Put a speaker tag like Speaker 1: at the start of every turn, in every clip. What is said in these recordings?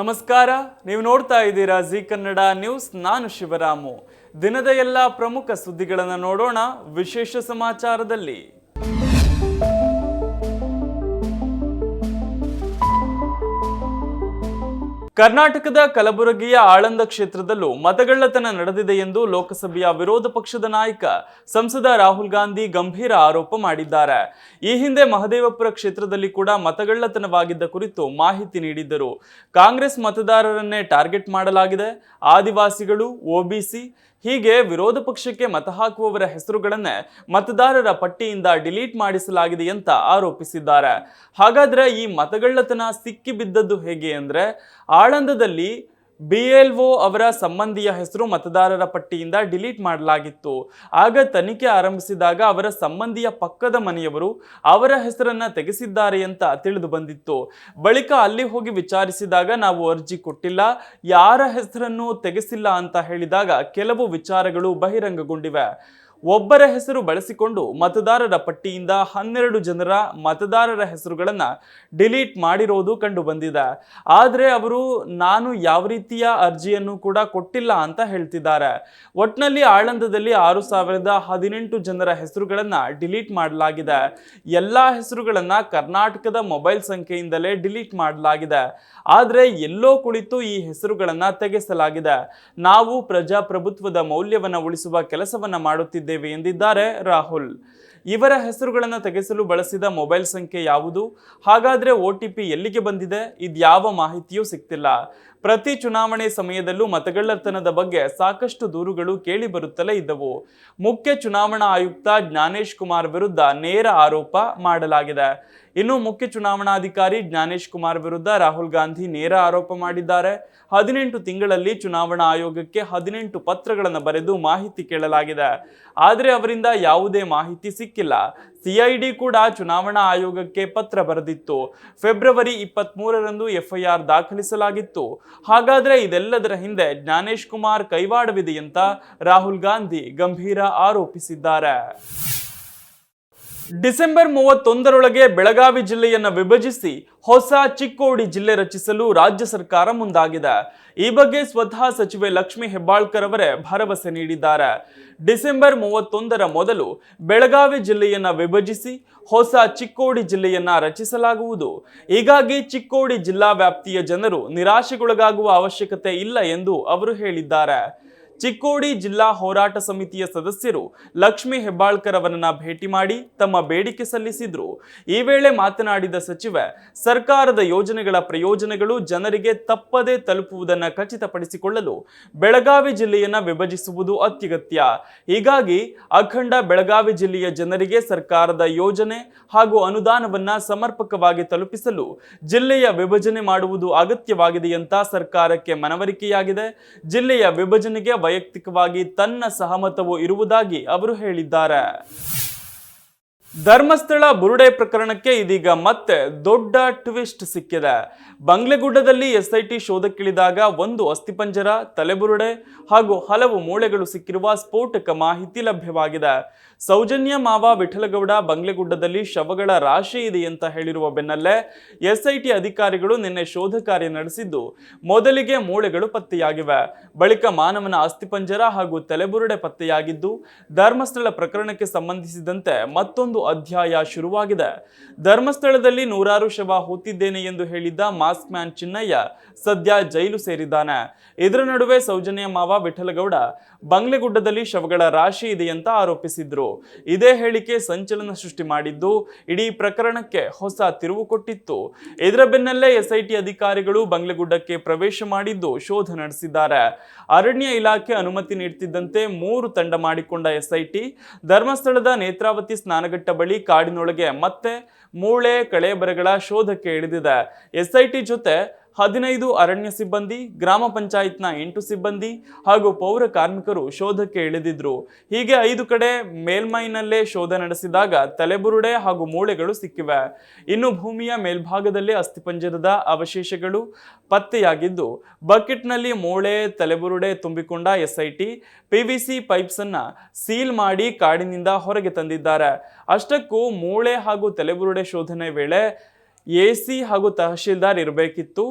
Speaker 1: ನಮಸ್ಕಾರ, ನೀವು ನೋಡ್ತಾ ಇದ್ದೀರಾ ಜಿ ಕನ್ನಡ ನ್ಯೂಸ್. ನಾನು ಶಿವರಾಮು. ದಿನದ ಎಲ್ಲ ಪ್ರಮುಖ ಸುದ್ದಿಗಳನ್ನು ನೋಡೋಣ ವಿಶೇಷ ಸಮಾಚಾರದಲ್ಲಿ. ಕರ್ನಾಟಕದ ಕಲಬುರಗಿಯ ಆಳಂದ ಕ್ಷೇತ್ರದಲ್ಲೂ ಮತಗಳ್ಳತನ ನಡೆದಿದೆ ಎಂದು ಲೋಕಸಭೆಯ ವಿರೋಧ ಪಕ್ಷದ ನಾಯಕ ಸಂಸದ ರಾಹುಲ್ ಗಾಂಧಿ ಗಂಭೀರ ಆರೋಪ ಮಾಡಿದ್ದಾರೆ. ಈ ಹಿಂದೆ ಮಹದೇವಪುರ ಕ್ಷೇತ್ರದಲ್ಲಿ ಕೂಡ ಮತಗಳ್ಳತನವಾಗಿದ್ದ ಕುರಿತು ಮಾಹಿತಿ ನೀಡಿದ್ದರು. ಕಾಂಗ್ರೆಸ್ ಮತದಾರರನ್ನೇ ಟಾರ್ಗೆಟ್ ಮಾಡಲಾಗಿದೆ, ಆದಿವಾಸಿಗಳು, ಒಬಿಸಿ ಹೀಗೆ ವಿರೋಧ ಪಕ್ಷಕ್ಕೆ ಮತ ಹಾಕುವವರ ಹೆಸರುಗಳನ್ನೇ ಮತದಾರರ ಪಟ್ಟಿಯಿಂದ ಡಿಲೀಟ್ ಮಾಡಿಸಲಾಗಿದೆ ಅಂತ ಆರೋಪಿಸಿದ್ದಾರೆ. ಹಾಗಾದ್ರೆ ಈ ಮತಗಳ್ಳತನ ಸಿಕ್ಕಿ ಬಿದ್ದದ್ದು ಹೇಗೆ ಅಂದ್ರೆ, ಆಳಂದದಲ್ಲಿ BLO ಅವರ ಸಂಬಂಧಿಯ ಹೆಸರು ಮತದಾರರ ಪಟ್ಟಿಯಿಂದ ಡಿಲೀಟ್ ಮಾಡಲಾಗಿತ್ತು. ಆಗ ತನಿಖೆ ಆರಂಭಿಸಿದಾಗ ಅವರ ಸಂಬಂಧಿಯ ಪಕ್ಕದ ಮನೆಯವರು ಅವರ ಹೆಸರನ್ನ ತೆಗೆಸಿದ್ದಾರೆ ಅಂತ ತಿಳಿದು ಬಂದಿತ್ತು. ಬಳಿಕ ಅಲ್ಲಿ ಹೋಗಿ ವಿಚಾರಿಸಿದಾಗ ನಾವು ಅರ್ಜಿ ಕೊಟ್ಟಿಲ್ಲ, ಯಾರ ಹೆಸರನ್ನು ತೆಗೆಸಿಲ್ಲ ಅಂತ ಹೇಳಿದಾಗ ಕೆಲವು ವಿಚಾರಗಳು ಬಹಿರಂಗಗೊಂಡಿವೆ. ಒಬ್ಬರ ಹೆಸರು ಬಳಸಿಕೊಂಡು ಮತದಾರರ ಪಟ್ಟಿಯಿಂದ 12 ಜನರ ಮತದಾರರ ಹೆಸರುಗಳನ್ನ ಡಿಲೀಟ್ ಮಾಡಿರೋದು ಕಂಡು ಬಂದಿದೆ. ಆದರೆ ಅವರು ನಾನು ಯಾವ ರೀತಿಯ ಅರ್ಜಿಯನ್ನು ಕೂಡ ಕೊಟ್ಟಿಲ್ಲ ಅಂತ ಹೇಳ್ತಿದ್ದಾರೆ. ಒಟ್ನಲ್ಲಿ ಆಳಂದದಲ್ಲಿ 6018 ಜನರ ಹೆಸರುಗಳನ್ನ ಡಿಲೀಟ್ ಮಾಡಲಾಗಿದೆ. ಎಲ್ಲಾ ಹೆಸರುಗಳನ್ನ ಕರ್ನಾಟಕದ ಮೊಬೈಲ್ ಸಂಖ್ಯೆಯಿಂದಲೇ ಡಿಲೀಟ್ ಮಾಡಲಾಗಿದೆ. ಆದರೆ ಎಲ್ಲೋ ಕುಳಿತು ಈ ಹೆಸರುಗಳನ್ನ ತೆಗೆಸಲಾಗಿದೆ. ನಾವು ಪ್ರಜಾಪ್ರಭುತ್ವದ ಮೌಲ್ಯವನ್ನ ಉಳಿಸುವ ಕೆಲಸವನ್ನ ಮಾಡುತ್ತಿದ್ದೇವೆ ಎಂದಿದ್ದಾರೆ ರಾಹುಲ್. ಇವರ ಹೆಸರುಗಳನ್ನು ತೆಗೆಸಲು ಬಳಸಿದ ಮೊಬೈಲ್ ಸಂಖ್ಯೆ ಯಾವುದು? ಹಾಗಾದ್ರೆ OTP ಎಲ್ಲಿಗೆ ಬಂದಿದೆ? ಇದ್ಯಾವ ಮಾಹಿತಿಯೂ ಸಿಗ್ತಿಲ್ಲ. ಪ್ರತಿ ಚುನಾವಣೆ ಸಮಯದಲ್ಲೂ ಮತಗಳ್ಳತನದ ಬಗ್ಗೆ ಸಾಕಷ್ಟು ದೂರುಗಳು ಕೇಳಿ ಬರುತ್ತಲೇ ಇದ್ದವು. ಮುಖ್ಯ ಚುನಾವಣಾ ಆಯುಕ್ತ ಜ್ಞಾನೇಶ್ ಕುಮಾರ್ ವಿರುದ್ಧ ನೇರ ಆರೋಪ ಮಾಡಲಾಗಿದೆ. ಇನ್ನು ಮುಖ್ಯ ಚುನಾವಣಾಧಿಕಾರಿ ಜ್ಞಾನೇಶ್ ಕುಮಾರ್ ವಿರುದ್ಧ ರಾಹುಲ್ ಗಾಂಧಿ ನೇರ ಆರೋಪ ಮಾಡಿದ್ದಾರೆ. 18 ತಿಂಗಳಲ್ಲಿ ಚುನಾವಣಾ ಆಯೋಗಕ್ಕೆ 18 ಪತ್ರಗಳನ್ನು ಬರೆದು ಮಾಹಿತಿ ಕೇಳಲಾಗಿದೆ. ಆದರೆ ಅವರಿಂದ ಯಾವುದೇ ಮಾಹಿತಿ ಸಿಕ್ಕಿಲ್ಲ. CID ಕೂಡ ಚುನಾವಣಾ ಆಯೋಗಕ್ಕೆ ಪತ್ರ ಬರೆದಿತ್ತು. ಫೆಬ್ರವರಿ 23ರಂದು FIR ದಾಖಲಿಸಲಾಗಿತ್ತು. ಹಾಗಾದ್ರೆ ಇದೆಲ್ಲದರ ಹಿಂದೆ ಜ್ಞಾನೇಶ್ ಕುಮಾರ್ ಕೈವಾಡವಿದೆ ಅಂತ ರಾಹುಲ್ ಗಾಂಧಿ ಗಂಭೀರ ಆರೋಪಿಸಿದ್ದಾರೆ. ಡಿಸೆಂಬರ್ 31ರೊಳಗೆ ಬೆಳಗಾವಿ ಜಿಲ್ಲೆಯನ್ನ ವಿಭಜಿಸಿ ಹೊಸ ಚಿಕ್ಕೋಡಿ ಜಿಲ್ಲೆ ರಚಿಸಲು ರಾಜ್ಯ ಸರ್ಕಾರ ಮುಂದಾಗಿದೆ. ಈ ಬಗ್ಗೆ ಸ್ವತಃ ಸಚಿವೆ ಲಕ್ಷ್ಮಿ ಹೆಬ್ಬಾಳ್ಕರ್ ಅವರೇ ಭರವಸೆ ನೀಡಿದ್ದಾರೆ. ಡಿಸೆಂಬರ್ 31ರ ಮೊದಲು ಬೆಳಗಾವಿ ಜಿಲ್ಲೆಯನ್ನ ವಿಭಜಿಸಿ ಹೊಸ ಚಿಕ್ಕೋಡಿ ಜಿಲ್ಲೆಯನ್ನ ರಚಿಸಲಾಗುವುದು. ಹೀಗಾಗಿ ಚಿಕ್ಕೋಡಿ ಜಿಲ್ಲಾ ವ್ಯಾಪ್ತಿಯ ಜನರು ನಿರಾಶೆಗೊಳಗಾಗುವ ಅವಶ್ಯಕತೆ ಇಲ್ಲ ಎಂದು ಅವರು ಹೇಳಿದ್ದಾರೆ. ಚಿಕ್ಕೋಡಿ ಜಿಲ್ಲಾ ಹೋರಾಟ ಸಮಿತಿಯ ಸದಸ್ಯರು ಲಕ್ಷ್ಮಿ ಹೆಬ್ಬಾಳ್ಕರ್ ಅವರನ್ನ ಭೇಟಿ ಮಾಡಿ ತಮ್ಮ ಬೇಡಿಕೆ ಸಲ್ಲಿಸಿದ್ರು. ಈ ವೇಳೆ ಮಾತನಾಡಿದ ಸಚಿವೆ, ಸರ್ಕಾರದ ಯೋಜನೆಗಳ ಪ್ರಯೋಜನಗಳು ಜನರಿಗೆ ತಪ್ಪದೇ ತಲುಪುವುದನ್ನು ಖಚಿತಪಡಿಸಿಕೊಳ್ಳಲು ಬೆಳಗಾವಿ ಜಿಲ್ಲೆಯನ್ನ ವಿಭಜಿಸುವುದು ಅತ್ಯಗತ್ಯ. ಹೀಗಾಗಿ ಅಖಂಡ ಬೆಳಗಾವಿ ಜಿಲ್ಲೆಯ ಜನರಿಗೆ ಸರ್ಕಾರದ ಯೋಜನೆ ಹಾಗೂ ಅನುದಾನವನ್ನ ಸಮರ್ಪಕವಾಗಿ ತಲುಪಿಸಲು ಜಿಲ್ಲೆಯ ವಿಭಜನೆ ಮಾಡುವುದು ಅಗತ್ಯವಾಗಿದೆ ಅಂತ ಸರ್ಕಾರಕ್ಕೆ ಮನವರಿಕೆಯಾಗಿದೆ. ಜಿಲ್ಲೆಯ ವಿಭಜನೆಗೆ ವೈಯಕ್ತಿಕವಾಗಿ ತನ್ನ ಸಹಮತವೂ ಇರುವುದಾಗಿ ಅವರು ಹೇಳಿದ್ದಾರೆ. ಧರ್ಮಸ್ಥಳ ಬುರುಡೆ ಪ್ರಕರಣಕ್ಕೆ ಇದೀಗ ಮತ್ತೆ ದೊಡ್ಡ ಟ್ವಿಸ್ಟ್ ಸಿಕ್ಕಿದೆ. ಬಂಗ್ಲೆಗುಡ್ಡದಲ್ಲಿ SIT ಶೋಧಕ್ಕಿಳಿದಾಗ ಒಂದು ಅಸ್ಥಿಪಂಜರ, ತಲೆಬುರುಡೆ ಹಾಗೂ ಹಲವು ಮೂಳೆಗಳು ಸಿಕ್ಕಿರುವ ಸ್ಫೋಟಕ ಮಾಹಿತಿ ಲಭ್ಯವಾಗಿದೆ. ಸೌಜನ್ಯ ಮಾವ ವಿಠಲಗೌಡ ಬಂಗ್ಲೆಗುಡ್ಡದಲ್ಲಿ ಶವಗಳ ರಾಶಿ ಇದೆ ಅಂತ ಹೇಳಿರುವ ಬೆನ್ನಲ್ಲೇ SIT ಅಧಿಕಾರಿಗಳು ನಿನ್ನೆ ಶೋಧ ಕಾರ್ಯ ನಡೆಸಿದ್ದು, ಮೊದಲಿಗೆ ಮೂಳೆಗಳು ಪತ್ತೆಯಾಗಿವೆ. ಬಳಿಕ ಮಾನವನ ಅಸ್ಥಿಪಂಜರ ಹಾಗೂ ತಲೆಬುರುಡೆ ಪತ್ತೆಯಾಗಿದ್ದು, ಧರ್ಮಸ್ಥಳ ಪ್ರಕರಣಕ್ಕೆ ಸಂಬಂಧಿಸಿದಂತೆ ಮತ್ತೊಂದು ಅಧ್ಯಾಯ ಶುರುವಾಗಿದೆ. ಧರ್ಮಸ್ಥಳದಲ್ಲಿ ನೂರಾರು ಶವ ಹೂತಿದ್ದೇನೆ ಎಂದು ಹೇಳಿದ್ದ ಮಾಸ್ಕ್ ಮ್ಯಾನ್ ಚಿನ್ನಯ್ಯ ಸದ್ಯ ಜೈಲು ಸೇರಿದ್ದಾನೆ. ಇದರ ನಡುವೆ ಸೌಜನ್ಯ ಮಾವ ವಿಠಲಗೌಡ ಬಂಗ್ಲೆಗುಡ್ಡದಲ್ಲಿ ಶವಗಳ ರಾಶಿ ಇದೆ ಅಂತ ಆರೋಪಿಸಿದ್ರು. ಇದೇ ಹೇಳಿಕೆ ಸಂಚಲನ ಸೃಷ್ಟಿ ಮಾಡಿದ್ದು, ಇಡೀ ಪ್ರಕರಣಕ್ಕೆ ಹೊಸ ತಿರುವು ಕೊಟ್ಟಿತ್ತು. ಇದರ ಬೆನ್ನಲ್ಲೇ SIT ಅಧಿಕಾರಿಗಳು ಬಂಗ್ಲೆಗುಡ್ಡಕ್ಕೆ ಪ್ರವೇಶ ಮಾಡಿದ್ದು ಶೋಧ ನಡೆಸಿದ್ದಾರೆ. ಅರಣ್ಯ ಇಲಾಖೆ ಅನುಮತಿ ನೀಡುತ್ತಿದ್ದಂತೆ 3 ತಂಡ ಮಾಡಿಕೊಂಡ SIT ಧರ್ಮಸ್ಥಳದ ನೇತ್ರಾವತಿ ಸ್ನಾನಘಟ್ಟ ಬಳಿ ಕಾಡಿನೊಳಗೆ ಮತ್ತೆ ಮೂಳೆ ಕಳೆಬರಗಳ ಶೋಧಕ್ಕೆ ಇಳಿದಿದೆ. SIT ಜೊತೆ 15 ಅರಣ್ಯ ಸಿಬ್ಬಂದಿ, ಗ್ರಾಮ ಪಂಚಾಯತ್ನ 8 ಸಿಬ್ಬಂದಿ ಹಾಗೂ ಪೌರ ಕಾರ್ಮಿಕರು ಶೋಧಕ್ಕೆ ಇಳಿದಿದ್ರು. ಹೀಗೆ 5 ಕಡೆ ಮೇಲ್ಮೈನಲ್ಲೇ ಶೋಧ ನಡೆಸಿದಾಗ ತಲೆಬುರುಡೆ ಹಾಗೂ ಮೂಳೆಗಳು ಸಿಕ್ಕಿವೆ. ಇನ್ನು ಭೂಮಿಯ ಮೇಲ್ಭಾಗದಲ್ಲಿ ಅಸ್ಥಿಪಂಜರದ ಅವಶೇಷಗಳು ಪತ್ತೆಯಾಗಿದ್ದು, ಬಕೆಟ್ನಲ್ಲಿ ಮೂಳೆ ತಲೆಬುರುಡೆ ತುಂಬಿಕೊಂಡ SIT PVC ಪೈಪ್ಸ್ ಅನ್ನ ಸೀಲ್ ಮಾಡಿ ಕಾಡಿನಿಂದ ಹೊರಗೆ ತಂದಿದ್ದಾರೆ. ಅಷ್ಟಕ್ಕೂ ಮೂಳೆ ಹಾಗೂ ತಲೆಬುರುಡೆ ಶೋಧನೆ ವೇಳೆ ಎಸಿ ಹಾಗೂ ತಹಶೀಲ್ದಾರ್ ಇರಬೇಕಿತ್ತು.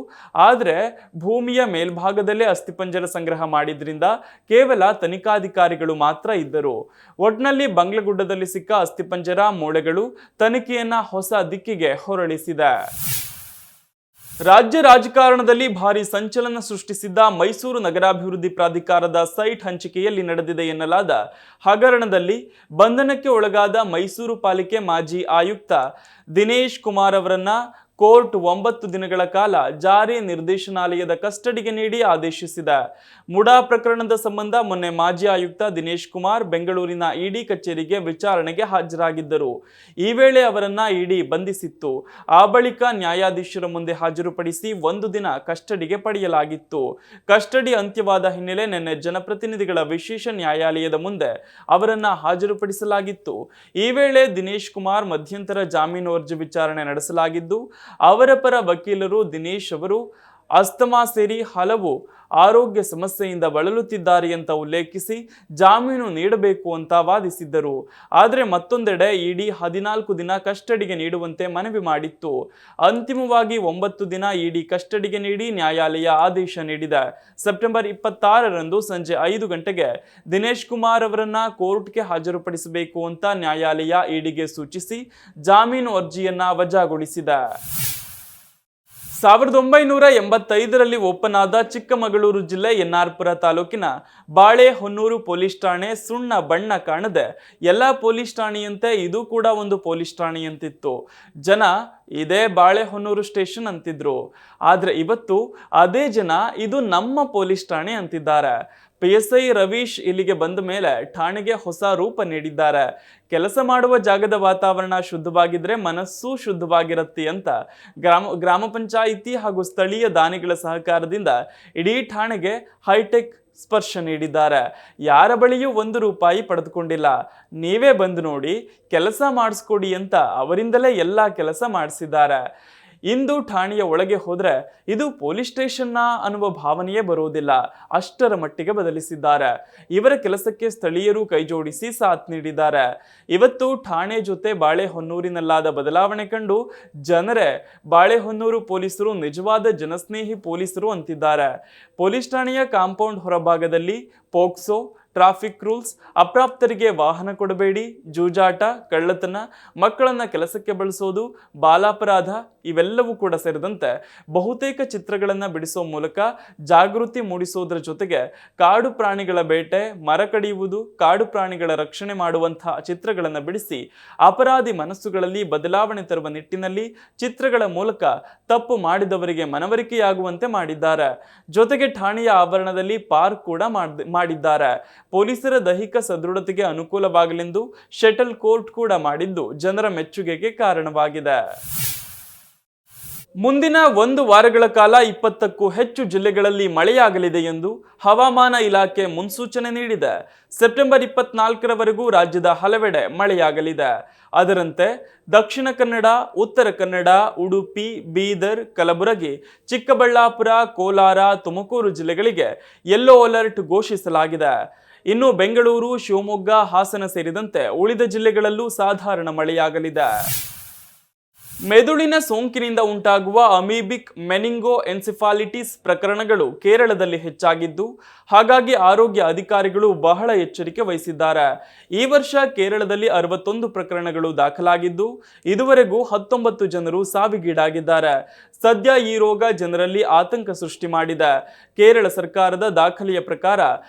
Speaker 1: ಆದರೆ ಭೂಮಿಯ ಮೇಲ್ಭಾಗದಲ್ಲೇ ಅಸ್ಥಿಪಂಜರ ಸಂಗ್ರಹ ಮಾಡಿದ್ರಿಂದ ಕೇವಲ ತನಿಖಾಧಿಕಾರಿಗಳು ಮಾತ್ರ ಇದ್ದರು. ಒಟ್ನಲ್ಲಿ ಬಂಗ್ಲಗುಡ್ಡದಲ್ಲಿ ಸಿಕ್ಕ ಅಸ್ಥಿಪಂಜರ ಮೂಳೆಗಳು ತನಿಖೆಯನ್ನ ಹೊಸ ದಿಕ್ಕಿಗೆ ಹೊರಳಿಸಿದೆ. ರಾಜ್ಯ ರಾಜಕಾರಣದಲ್ಲಿ ಭಾರಿ ಸಂಚಲನ ಸೃಷ್ಟಿಸಿದ್ದ ಮೈಸೂರು ನಗರಾಭಿವೃದ್ಧಿ ಪ್ರಾಧಿಕಾರದ ಸೈಟ್ ಹಂಚಿಕೆಯಲ್ಲಿ ನಡೆದಿದೆ ಎನ್ನಲಾದ ಹಗರಣದಲ್ಲಿ ಬಂಧನಕ್ಕೆ ಒಳಗಾದ ಮೈಸೂರು ಪಾಲಿಕೆ ಮಾಜಿ ಆಯುಕ್ತ ದಿನೇಶ್ ಕುಮಾರ್ ಅವರನ್ನ ಕೋರ್ಟ್ 9 ದಿನಗಳ ಕಾಲ ಜಾರಿ ನಿರ್ದೇಶನಾಲಯದ ಕಸ್ಟಡಿಗೆ ನೀಡಿ ಆದೇಶಿಸಿದೆ. ಮುಡಾ ಪ್ರಕರಣದ ಸಂಬಂಧ ಮೊನ್ನೆ ಮಾಜಿ ಆಯುಕ್ತ ದಿನೇಶ್ ಕುಮಾರ್ ಬೆಂಗಳೂರಿನ ಇಡಿ ಕಚೇರಿಗೆ ವಿಚಾರಣೆಗೆ ಹಾಜರಾಗಿದ್ದರು. ಈ ವೇಳೆ ಅವರನ್ನ ಇಡಿ ಬಂಧಿಸಿತ್ತು. ಆ ಬಳಿಕ ನ್ಯಾಯಾಧೀಶರ ಮುಂದೆ ಹಾಜರುಪಡಿಸಿ 1 ದಿನ ಕಸ್ಟಡಿಗೆ ಪಡೆಯಲಾಗಿತ್ತು. ಕಸ್ಟಡಿ ಅಂತ್ಯವಾದ ಹಿನ್ನೆಲೆ ನಿನ್ನೆ ಜನಪ್ರತಿನಿಧಿಗಳ ವಿಶೇಷ ನ್ಯಾಯಾಲಯದ ಮುಂದೆ ಅವರನ್ನ ಹಾಜರುಪಡಿಸಲಾಗಿತ್ತು. ಈ ವೇಳೆ ದಿನೇಶ್ ಕುಮಾರ್ ಮಧ್ಯಂತರ ಜಾಮೀನು ಅರ್ಜಿ ವಿಚಾರಣೆ ನಡೆಸಲಾಗಿದ್ದು, ಅವರ ಪರ ವಕೀಲರು ದಿನೇಶ್ ಅವರು ಅಸ್ತಮಾ ಸೇರಿ ಹಲವು ಆರೋಗ್ಯ ಸಮಸ್ಯೆಯಿಂದ ಬಳಲುತ್ತಿದ್ದಾರೆ ಅಂತ ಉಲ್ಲೇಖಿಸಿ ಜಾಮೀನು ನೀಡಬೇಕು ಅಂತ ವಾದಿಸಿದ್ದರು. ಆದರೆ ಮತ್ತೊಂದೆಡೆ ಇಡಿ 14 ದಿನ ಕಸ್ಟಡಿಗೆ ನೀಡುವಂತೆ ಮನವಿ ಮಾಡಿತ್ತು. ಅಂತಿಮವಾಗಿ 9 ದಿನ ಇಡಿ ಕಸ್ಟಡಿಗೆ ನೀಡಿ ನ್ಯಾಯಾಲಯ ಆದೇಶ ನೀಡಿದೆ. ಸೆಪ್ಟೆಂಬರ್ 26ರಂದು ಸಂಜೆ 5 ಗಂಟೆಗೆ ದಿನೇಶ್ ಕುಮಾರ್ ಅವರನ್ನ ಕೋರ್ಟ್ಗೆ ಹಾಜರುಪಡಿಸಬೇಕು ಅಂತ ನ್ಯಾಯಾಲಯ ಇಡಿಗೆ ಸೂಚಿಸಿ ಜಾಮೀನು ಅರ್ಜಿಯನ್ನ ವಜಾಗೊಳಿಸಿದೆ. 1985ರಲ್ಲಿ ಓಪನ್ ಆದ ಚಿಕ್ಕಮಗಳೂರು ಜಿಲ್ಲೆ ಎನ್ಆರ್ಪುರ ತಾಲೂಕಿನ ಬಾಳೆಹೊನ್ನೂರು ಪೊಲೀಸ್ ಠಾಣೆ ಸುಣ್ಣ ಬಣ್ಣ ಕಾಣದೆ ಎಲ್ಲ ಪೊಲೀಸ್ ಠಾಣೆಯಂತೆ ಇದು ಕೂಡ ಒಂದು ಪೊಲೀಸ್ ಠಾಣೆಯಂತಿತ್ತು. ಜನ ಇದೇ ಬಾಳೆಹೊನ್ನೂರು ಸ್ಟೇಷನ್ ಅಂತಿದ್ರು. ಆದ್ರೆ ಇವತ್ತು ಅದೇ ಜನ ಇದು ನಮ್ಮ ಪೊಲೀಸ್ ಠಾಣೆ ಅಂತಿದ್ದಾರೆ. PSI ರವೀಶ್ ಇಲ್ಲಿಗೆ ಬಂದ ಮೇಲೆ ಠಾಣೆಗೆ ಹೊಸ ರೂಪ ನೀಡಿದ್ದಾರೆ. ಕೆಲಸ ಮಾಡುವ ಜಾಗದ ವಾತಾವರಣ ಶುದ್ಧವಾಗಿದ್ರೆ ಮನಸ್ಸು ಶುದ್ಧವಾಗಿರುತ್ತೆ ಅಂತ ಗ್ರಾಮ ಪಂಚಾಯಿತಿ ಹಾಗೂ ಸ್ಥಳೀಯ ದಾನಿಗಳ ಸಹಕಾರದಿಂದ ಇಡೀ ಠಾಣೆಗೆ ಹೈಟೆಕ್ ಸ್ಪರ್ಶ ನೀಡಿದ್ದಾರೆ. ಯಾರ ಬಳಿಯೂ 1 ರೂಪಾಯಿ ಪಡೆದುಕೊಂಡಿಲ್ಲ. ನೀವೇ ಬಂದು ನೋಡಿ, ಕೆಲಸ ಮಾಡಿಸ್ಕೊಡಿ ಅಂತ ಅವರಿಂದಲೇ ಎಲ್ಲ ಕೆಲಸ ಮಾಡಿಸಿದ್ದಾರೆ. ಇಂದು ಠಾಣೆಯ ಒಳಗೆ ಹೋದ್ರೆ ಇದು ಪೊಲೀಸ್ ಸ್ಟೇಷನ್ನ ಅನ್ನುವ ಭಾವನೆಯೇ ಬರುವುದಿಲ್ಲ. ಅಷ್ಟರ ಮಟ್ಟಿಗೆ ಬದಲಿಸಿದ್ದಾರೆ. ಇವರ ಕೆಲಸಕ್ಕೆ ಸ್ಥಳೀಯರು ಕೈಜೋಡಿಸಿ ಸಾಥ್ ನೀಡಿದ್ದಾರೆ. ಇವತ್ತು ಠಾಣೆ ಜೊತೆ ಬಾಳೆಹೊನ್ನೂರಿನಲ್ಲಾದ ಬದಲಾವಣೆ ಕಂಡು ಜನರೇ ಬಾಳೆಹೊನ್ನೂರು ಪೊಲೀಸರು ನಿಜವಾದ ಜನಸ್ನೇಹಿ ಪೊಲೀಸರು ಅಂತಿದ್ದಾರೆ. ಪೊಲೀಸ್ ಠಾಣೆಯ ಕಾಂಪೌಂಡ್ ಹೊರಭಾಗದಲ್ಲಿ ಪೋಕ್ಸೋ, ಟ್ರಾಫಿಕ್ ರೂಲ್ಸ್, ಅಪ್ರಾಪ್ತರಿಗೆ ವಾಹನ ಕೊಡಬೇಡಿ, ಜೂಜಾಟ, ಕಳ್ಳತನ, ಮಕ್ಕಳನ್ನ ಕೆಲಸಕ್ಕೆ ಬಳಸೋದು, ಬಾಲಾಪರಾಧ ಇವೆಲ್ಲವೂ ಕೂಡ ಸೇರಿದಂತೆ ಬಹುತೇಕ ಚಿತ್ರಗಳನ್ನ ಬಿಡಿಸೋ ಮೂಲಕ ಜಾಗೃತಿ ಮೂಡಿಸೋದ್ರ ಜೊತೆಗೆ ಕಾಡು ಪ್ರಾಣಿಗಳ ಬೇಟೆ, ಮರ ಕಡಿಯುವುದು, ಕಾಡು ಪ್ರಾಣಿಗಳ ರಕ್ಷಣೆ ಮಾಡುವಂತಹ ಚಿತ್ರಗಳನ್ನ ಬಿಡಿಸಿ ಅಪರಾಧಿ ಮನಸ್ಸುಗಳಲ್ಲಿ ಬದಲಾವಣೆ ತರುವ ನಿಟ್ಟಿನಲ್ಲಿ ಚಿತ್ರಗಳ ಮೂಲಕ ತಪ್ಪು ಮಾಡಿದವರಿಗೆ ಮನವರಿಕೆಯಾಗುವಂತೆ ಮಾಡಿದ್ದಾರೆ. ಜೊತೆಗೆ ಠಾಣೆಯ ಆವರಣದಲ್ಲಿ ಪಾರ್ಕ್ ಕೂಡ ಮಾಡಿದ್ದಾರೆ. ಪೊಲೀಸರ ದೈಹಿಕ ಸದೃಢತೆಗೆ ಅನುಕೂಲವಾಗಲೆಂದು ಶಟಲ್ ಕೋರ್ಟ್ ಕೂಡ ಮಾಡಿದ್ದು ಜನರ ಮೆಚ್ಚುಗೆಗೆ ಕಾರಣವಾಗಿದೆ. ಮುಂದಿನ 1 ವಾರಗಳ ಕಾಲ 20ಕ್ಕೂ ಹೆಚ್ಚು ಜಿಲ್ಲೆಗಳಲ್ಲಿ ಮಳೆಯಾಗಲಿದೆ ಎಂದು ಹವಾಮಾನ ಇಲಾಖೆ ಮುನ್ಸೂಚನೆ ನೀಡಿದೆ. ಸೆಪ್ಟೆಂಬರ್ 24ರವರೆಗೂ ರಾಜ್ಯದ ಹಲವೆಡೆ ಮಳೆಯಾಗಲಿದೆ. ಅದರಂತೆ ದಕ್ಷಿಣ ಕನ್ನಡ, ಉತ್ತರ ಕನ್ನಡ, ಉಡುಪಿ, ಬೀದರ್, ಕಲಬುರಗಿ, ಚಿಕ್ಕಬಳ್ಳಾಪುರ, ಕೋಲಾರ, ತುಮಕೂರು ಜಿಲ್ಲೆಗಳಿಗೆ ಯೆಲ್ಲೋ ಅಲರ್ಟ್ ಘೋಷಿಸಲಾಗಿದೆ. ಇನ್ನು ಬೆಂಗಳೂರು, ಶಿವಮೊಗ್ಗ, ಹಾಸನ ಸೇರಿದಂತೆ ಉಳಿದ ಜಿಲ್ಲೆಗಳಲ್ಲೂ ಸಾಧಾರಣ ಮಳೆಯಾಗಲಿದೆ. ಮೆದುಳಿನ ಸೋಂಕಿನಿಂದ ಉಂಟಾಗುವ ಅಮೀಬಿಕ್ ಮೆನಿಂಗೋ ಎನ್ಸೆಫಾಲಿಟಿಸ್ ಪ್ರಕರಣಗಳು ಕೇರಳದಲ್ಲಿ ಹೆಚ್ಚಾಗಿದ್ದು, ಹಾಗಾಗಿ ಆರೋಗ್ಯ ಅಧಿಕಾರಿಗಳು ಬಹಳ ಎಚ್ಚರಿಕೆ ವಹಿಸಿದ್ದಾರೆ. ಈ ವರ್ಷ ಕೇರಳದಲ್ಲಿ 61 ಪ್ರಕರಣಗಳು ದಾಖಲಾಗಿದ್ದು, ಇದುವರೆಗೂ 19 ಜನರು ಸಾವಿಗೀಡಾಗಿದ್ದಾರೆ. ಸದ್ಯ ಈ ರೋಗ ಜನರಲ್ಲಿ ಆತಂಕ ಸೃಷ್ಟಿ ಮಾಡಿದೆ. ಕೇರಳ ಸರ್ಕಾರದ ದಾಖಲೆಯ ಪ್ರಕಾರ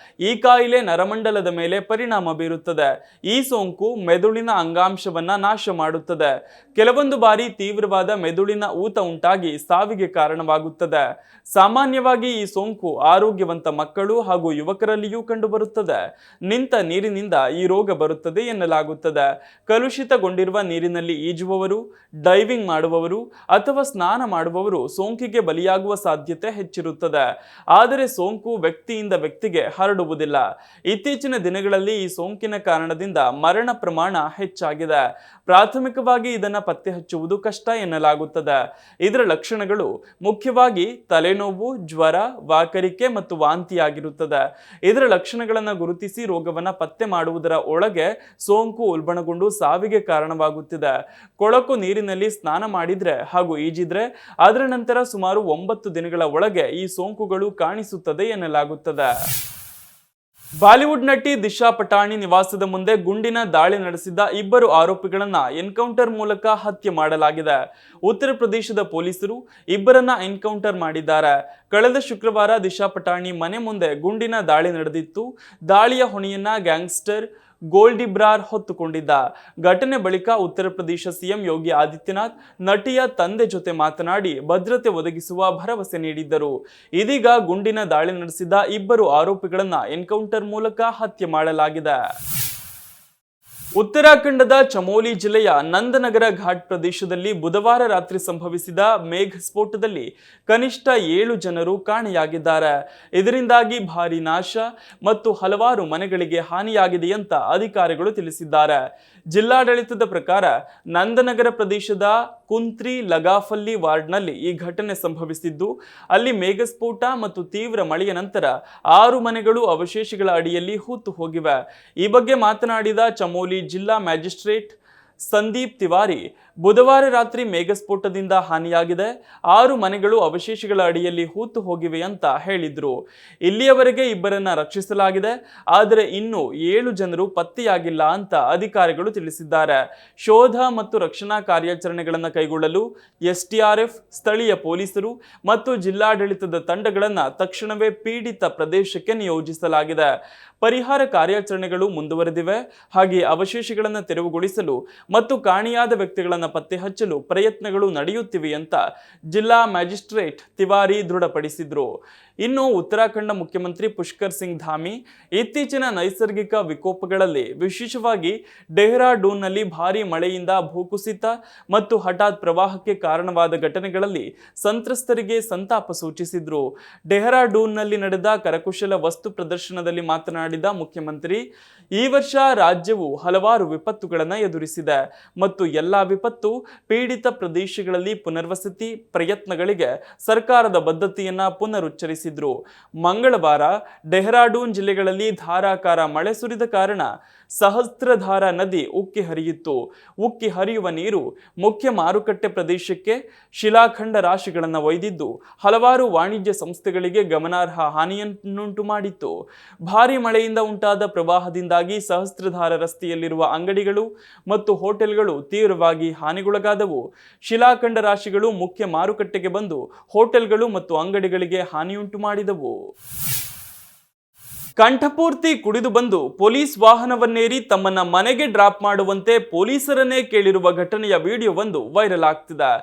Speaker 1: ಈ ಕಾಯಿಲೆ ನರಮಂಡಲದ ಮೇಲೆ ಪರಿಣಾಮ ಬೀರುತ್ತದೆ. ಈ ಸೋಂಕು ಮೆದುಳಿನ ಅಂಗಾಂಶವನ್ನ ನಾಶ ಮಾಡುತ್ತದೆ. ಕೆಲವೊಂದು ಬಾರಿ ತೀವ್ರವಾದ ಮೆದುಳಿನ ಊತ ಉಂಟಾಗಿ ಸಾವಿಗೆ ಕಾರಣವಾಗುತ್ತದೆ. ಸಾಮಾನ್ಯವಾಗಿ ಈ ಸೋಂಕು ಆರೋಗ್ಯವಂತ ಮಕ್ಕಳು ಹಾಗೂ ಯುವಕರಲ್ಲಿಯೂ ಕಂಡುಬರುತ್ತದೆ. ನಿಂತ ನೀರಿನಿಂದ ಈ ರೋಗ ಬರುತ್ತದೆ ಎನ್ನಲಾಗುತ್ತದೆ. ಕಲುಷಿತಗೊಂಡಿರುವ ನೀರಿನಲ್ಲಿ ಈಜುವವರು, ಡೈವಿಂಗ್ ಮಾಡುವವರು ಅಥವಾ ಸ್ನಾನ ಮಾಡುವವರು ಸೋಂಕಿಗೆ ಬಲಿಯಾಗುವ ಸಾಧ್ಯತೆ ಹೆಚ್ಚಿರುತ್ತದೆ. ಆದರೆ ಸೋಂಕು ವ್ಯಕ್ತಿಯಿಂದ ವ್ಯಕ್ತಿಗೆ ಹರಡುವುದಿಲ್ಲ. ಇತ್ತೀಚಿನ ದಿನಗಳಲ್ಲಿ ಈ ಸೋಂಕಿನ ಕಾರಣದಿಂದ ಮರಣ ಪ್ರಮಾಣ ಹೆಚ್ಚಾಗಿದೆ. ಪ್ರಾಥಮಿಕವಾಗಿ ಇದನ್ನ ಪತ್ತೆ ಹಚ್ಚುವುದು ಕಷ್ಟ ಎನ್ನಲಾಗುತ್ತದೆ. ಇದರ ಲಕ್ಷಣಗಳು ಮುಖ್ಯವಾಗಿ ತಲೆನೋವು, ಜ್ವರ, ವಾಕರಿಕೆ ಮತ್ತು ವಾಂತಿಯಾಗಿರುತ್ತದೆ. ಇದರ ಲಕ್ಷಣಗಳನ್ನು ಗುರುತಿಸಿ ರೋಗವನ್ನ ಪತ್ತೆ ಮಾಡುವುದರ ಒಳಗೆ ಸೋಂಕು ಉಲ್ಬಣಗೊಂಡು ಸಾವಿಗೆ ಕಾರಣವಾಗುತ್ತಿದೆ. ಕೊಳಕು ನೀರಿನಲ್ಲಿ ಸ್ನಾನ ಮಾಡಿದ್ರೆ ಹಾಗೂ ಈಜಿದ್ರೆ ಅದರ ನಂತರ ಸುಮಾರು 9 ದಿನಗಳ ಒಳಗೆ ಈ ಸೋಂಕುಗಳು ಕಾಣಿಸುತ್ತದೆ ಎನ್ನಲಾಗುತ್ತದೆ. ಬಾಲಿವುಡ್ ನಟಿ ದಿಶಾ ಪಟಾಣಿ ನಿವಾಸದ ಮುಂದೆ ಗುಂಡಿನ ದಾಳಿ ನಡೆಸಿದ್ದ 2 ಆರೋಪಿಗಳನ್ನ ಎನ್ಕೌಂಟರ್ ಮೂಲಕ ಹತ್ಯೆ ಮಾಡಲಾಗಿದೆ. ಉತ್ತರ ಪ್ರದೇಶದ ಪೊಲೀಸರು 2ರನ್ನ ಎನ್ಕೌಂಟರ್ ಮಾಡಿದ್ದಾರೆ. ಕಳೆದ ಶುಕ್ರವಾರ ದಿಶಾ ಪಟಾಣಿ ಮನೆ ಮುಂದೆ ಗುಂಡಿನ ದಾಳಿ ನಡೆದಿತ್ತು. ದಾಳಿಯ ಹೊಣೆಯನ್ನ ಗ್ಯಾಂಗ್ಸ್ಟರ್ ಗೋಲ್ಡಿಬ್ರಾರ್ ಹೊತ್ತುಕೊಂಡಿದ್ದ. ಘಟನೆ ಬಳಿಕ ಉತ್ತರ ಪ್ರದೇಶ ಸಿಎಂ ಯೋಗಿ ಆದಿತ್ಯನಾಥ್ ನಟಿಯ ತಂದೆ ಜೊತೆ ಮಾತನಾಡಿ ಭದ್ರತೆ ಒದಗಿಸುವ ಭರವಸೆ ನೀಡಿದ್ದರು. ಇದೀಗ ಗುಂಡಿನ ದಾಳಿ ನಡೆಸಿದ 2 ಆರೋಪಿಗಳನ್ನ ಎನ್ಕೌಂಟರ್ ಮೂಲಕ ಹತ್ಯೆ ಮಾಡಲಾಗಿದೆ. ಉತ್ತರಾಖಂಡದ ಚಮೋಲಿ ಜಿಲ್ಲೆಯ ನಂದನಗರ ಘಾಟ್ ಪ್ರದೇಶದಲ್ಲಿ ಬುಧವಾರ ರಾತ್ರಿ ಸಂಭವಿಸಿದ ಮೇಘ ಸ್ಫೋಟದಲ್ಲಿ ಕನಿಷ್ಠ 7 ಜನರು ಕಾಣೆಯಾಗಿದ್ದಾರೆ. ಇದರಿಂದಾಗಿ ಭಾರೀ ನಾಶ ಮತ್ತು ಹಲವಾರು ಮನೆಗಳಿಗೆ ಹಾನಿಯಾಗಿದೆ ಅಂತ ಅಧಿಕಾರಿಗಳು ತಿಳಿಸಿದ್ದಾರೆ. ಜಿಲ್ಲಾಡಳಿತದ ಪ್ರಕಾರ ನಂದನಗರ ಪ್ರದೇಶದ ಕುಂತ್ರಿ ಲಗಾಫಲ್ಲಿ ವಾರ್ಡ್ನಲ್ಲಿ ಈ ಘಟನೆ ಸಂಭವಿಸಿದ್ದು, ಅಲ್ಲಿ ಮೇಘಸ್ಫೋಟ ಮತ್ತು ತೀವ್ರ ಮಳೆಯ ನಂತರ 6 ಮನೆಗಳು ಅವಶೇಷಗಳ ಅಡಿಯಲ್ಲಿ ಹೂತು ಹೋಗಿವೆ. ಈ ಬಗ್ಗೆ ಮಾತನಾಡಿದ ಚಮೋಲಿ ಜಿಲ್ಲಾ ಮ್ಯಾಜಿಸ್ಟ್ರೇಟ್ ಸಂದೀಪ್ ತಿವಾರಿ, ಬುಧವಾರ ರಾತ್ರಿ ಮೇಘಸ್ಫೋಟದಿಂದ ಹಾನಿಯಾಗಿದೆ, 6 ಮನೆಗಳು ಅವಶೇಷಗಳ ಅಡಿಯಲ್ಲಿ ಹೂತು ಹೋಗಿವೆ ಅಂತ ಹೇಳಿದ್ರು. ಇಲ್ಲಿಯವರೆಗೆ 2ರನ್ನ ರಕ್ಷಿಸಲಾಗಿದೆ, ಆದರೆ ಇನ್ನೂ 7 ಜನರು ಪತ್ತೆಯಾಗಿಲ್ಲ ಅಂತ ಅಧಿಕಾರಿಗಳು ತಿಳಿಸಿದ್ದಾರೆ. ಶೋಧ ಮತ್ತು ರಕ್ಷಣಾ ಕಾರ್ಯಾಚರಣೆಗಳನ್ನು ಕೈಗೊಳ್ಳಲು ಎಸ್ಡಿಆರ್ಎಫ್, ಸ್ಥಳೀಯ ಪೊಲೀಸರು ಮತ್ತು ಜಿಲ್ಲಾಡಳಿತದ ತಂಡಗಳನ್ನು ತಕ್ಷಣವೇ ಪೀಡಿತ ಪ್ರದೇಶಕ್ಕೆ ನಿಯೋಜಿಸಲಾಗಿದೆ. ಪರಿಹಾರ ಕಾರ್ಯಾಚರಣೆಗಳು ಮುಂದುವರೆದಿವೆ. ಹಾಗೆ ಅವಶೇಷಗಳನ್ನು ತೆರವುಗೊಳಿಸಲು ಮತ್ತು ಕಾಣೆಯಾದ ವ್ಯಕ್ತಿಗಳನ್ನು ಪತ್ತೆ ಹಚ್ಚಲು ಪ್ರಯತ್ನಗಳು ನಡೆಯುತ್ತಿವೆ ಅಂತ ಜಿಲ್ಲಾ ಮ್ಯಾಜಿಸ್ಟ್ರೇಟ್ ತಿವಾರಿ ದೃಢಪಡಿಸಿದ್ರು. ಇನ್ನು ಉತ್ತರಾಖಂಡ ಮುಖ್ಯಮಂತ್ರಿ ಪುಷ್ಕರ್ ಸಿಂಗ್ ಧಾಮಿ ಇತ್ತೀಚಿನ ನೈಸರ್ಗಿಕ ವಿಕೋಪಗಳಲ್ಲಿ ವಿಶೇಷವಾಗಿ ಡೆಹ್ರಾಡೂನ್ನಲ್ಲಿ ಭಾರೀ ಮಳೆಯಿಂದ ಭೂಕುಸಿತ ಮತ್ತು ಹಠಾತ್ ಪ್ರವಾಹಕ್ಕೆ ಕಾರಣವಾದ ಘಟನೆಗಳಲ್ಲಿ ಸಂತ್ರಸ್ತರಿಗೆ ಸಂತಾಪ ಸೂಚಿಸಿದ್ರು. ಡೆಹ್ರಾಡೂನ್ನಲ್ಲಿ ನಡೆದ ಕರಕುಶಲ ವಸ್ತು ಪ್ರದರ್ಶನದಲ್ಲಿ ಮಾತನಾಡಿದ ಮುಖ್ಯಮಂತ್ರಿ, ಈ ವರ್ಷ ರಾಜ್ಯವು ಹಲವಾರು ವಿಪತ್ತುಗಳನ್ನು ಎದುರಿಸಿದೆ ಮತ್ತು ಎಲ್ಲಾ ವಿಪತ್ತು ಪೀಡಿತ ಪ್ರದೇಶಗಳಲ್ಲಿ ಪುನರ್ವಸತಿ ಪ್ರಯತ್ನಗಳಿಗೆ ಸರ್ಕಾರದ ಬದ್ಧತೆಯನ್ನ ಪುನರುಚ್ಚರಿಸಿದ್ರು. ಮಂಗಳವಾರ ಡೆಹ್ರಾಡೂನ್ ಜಿಲ್ಲೆಗಳಲ್ಲಿ ಧಾರಾಕಾರ ಮಳೆ ಸುರಿದ ಕಾರಣ ಸಹಸ್ರಧಾರ ನದಿ ಉಕ್ಕಿ ಹರಿಯಿತ್ತು. ಉಕ್ಕಿ ಹರಿಯುವ ನೀರು ಮುಖ್ಯ ಮಾರುಕಟ್ಟೆ ಪ್ರದೇಶಕ್ಕೆ ಶಿಲಾಖಂಡ ರಾಶಿಗಳನ್ನು ಒಯ್ದಿದ್ದು ಹಲವಾರು ವಾಣಿಜ್ಯ ಸಂಸ್ಥೆಗಳಿಗೆ ಗಮನಾರ್ಹ ಹಾನಿಯನ್ನುಂಟು ಮಾಡಿತ್ತು. ಭಾರೀ ಮಳೆಯಿಂದ ಉಂಟಾದ ಪ್ರವಾಹದಿಂದಾಗಿ ಸಹಸ್ರಧಾರ ರಸ್ತೆಯಲ್ಲಿರುವ ಅಂಗಡಿಗಳು ಮತ್ತು ಹೋಟೆಲ್ಗಳು ತೀವ್ರವಾಗಿ ಹಾನಿಗೊಳಗಾದವು. ಶಿಲಾಖಂಡ ರಾಶಿಗಳು ಮುಖ್ಯ ಮಾರುಕಟ್ಟೆಗೆ ಬಂದು ಹೋಟೆಲ್ಗಳು ಮತ್ತು ಅಂಗಡಿಗಳಿಗೆ ಹಾನಿಯುಂಟು ಮಾಡಿದವು. ಕಂಠಪೂರ್ತಿ ಕುಡಿದು ಬಂದು ಪೊಲೀಸ್ ವಾಹನವನ್ನೇರಿ ತಮ್ಮನ್ನ ಮನೆಗೆ ಡ್ರಾಪ್ ಮಾಡುವಂತೆ ಪೊಲೀಸರನ್ನೇ ಕೇಳಿರುವ ಘಟನೆಯ ವಿಡಿಯೋವೊಂದು ವೈರಲ್ ಆಗ್ತಿದೆ.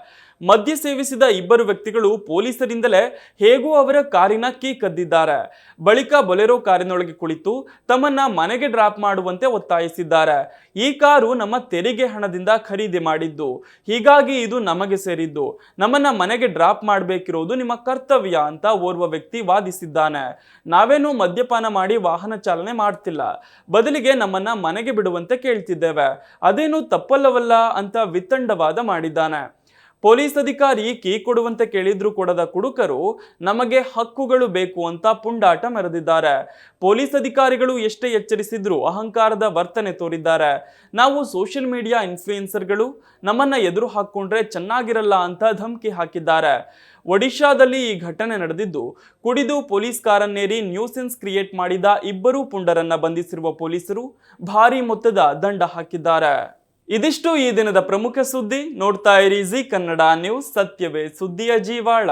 Speaker 1: ಮದ್ಯ ಸೇವಿಸಿದ 2 ವ್ಯಕ್ತಿಗಳು ಪೊಲೀಸರಿಂದಲೇ ಹೇಗೂ ಅವರ ಕಾರಿನ ಕೀ ಕದ್ದಿದ್ದಾರೆ. ಬಳಿಕ ಬೊಲೆರೋ ಕಾರಿನೊಳಗೆ ಕುಳಿತು ತಮ್ಮನ್ನ ಮನೆಗೆ ಡ್ರಾಪ್ ಮಾಡುವಂತೆ ಒತ್ತಾಯಿಸಿದ್ದಾರೆ. ಈ ಕಾರು ನಮ್ಮ ತೆರಿಗೆ ಹಣದಿಂದ ಖರೀದಿ ಮಾಡಿದ್ದು, ಹೀಗಾಗಿ ಇದು ನಮಗೆ ಸೇರಿದ್ದು, ನಮ್ಮನ್ನ ಮನೆಗೆ ಡ್ರಾಪ್ ಮಾಡಬೇಕಿರೋದು ನಿಮ್ಮ ಕರ್ತವ್ಯ ಅಂತ ಓರ್ವ ವ್ಯಕ್ತಿ ವಾದಿಸಿದ್ದಾನೆ. ನಾವೇನು ಮದ್ಯಪಾನ ಮಾಡಿ ವಾಹನ ಚಾಲನೆ ಮಾಡ್ತಿಲ್ಲ, ಬದಲಿಗೆ ನಮ್ಮನ್ನ ಮನೆಗೆ ಬಿಡುವಂತೆ ಕೇಳ್ತಿದ್ದೇವೆ, ಅದೇನು ತಪ್ಪಲ್ಲವಲ್ಲ ಅಂತ ವಿತಂಡವಾದ ಮಾಡಿದ್ದಾನೆ. ಪೊಲೀಸ್ ಅಧಿಕಾರಿ ಕೀ ಕೊಡುವಂತೆ ಕೇಳಿದ್ರು ಕೊಡದ ಕುಡುಕರು ನಮಗೆ ಹಕ್ಕುಗಳು ಬೇಕು ಅಂತ ಪುಂಡಾಟ ಮೆರೆದಿದ್ದಾರೆ. ಪೊಲೀಸ್ ಅಧಿಕಾರಿಗಳು ಎಷ್ಟೇ ಎಚ್ಚರಿಸಿದ್ರು ಅಹಂಕಾರದ ವರ್ತನೆ ತೋರಿದ್ದಾರೆ. ನಾವು ಸೋಷಿಯಲ್ ಮೀಡಿಯಾ ಇನ್ಫ್ಲೂಯೆನ್ಸರ್ಗಳು, ನಮ್ಮನ್ನ ಎದುರು ಹಾಕೊಂಡ್ರೆ ಚೆನ್ನಾಗಿರಲ್ಲ ಅಂತ ಧಮಕಿ ಹಾಕಿದ್ದಾರೆ. ಒಡಿಶಾದಲ್ಲಿ ಈ ಘಟನೆ ನಡೆದಿದ್ದು, ಕುಡಿದು ಪೊಲೀಸ್ ಕಾರನ್ನೇರಿ ನ್ಯೂಸೆನ್ಸ್ ಕ್ರಿಯೇಟ್ ಮಾಡಿದ 2 ಪುಂಡರನ್ನ ಬಂಧಿಸಿರುವ ಪೊಲೀಸರು ಭಾರೀ ಮೊತ್ತದ ದಂಡ ಹಾಕಿದ್ದಾರೆ. ಇದಿಷ್ಟು ಈ ದಿನದ ಪ್ರಮುಖ ಸುದ್ದಿ. ನೋಡ್ತಾ ಇರಿ ಜಿ ಕನ್ನಡ ನ್ಯೂಸ್, ಸತ್ಯವೇ ಸುದ್ದಿಯ ಜೀವಾಳ.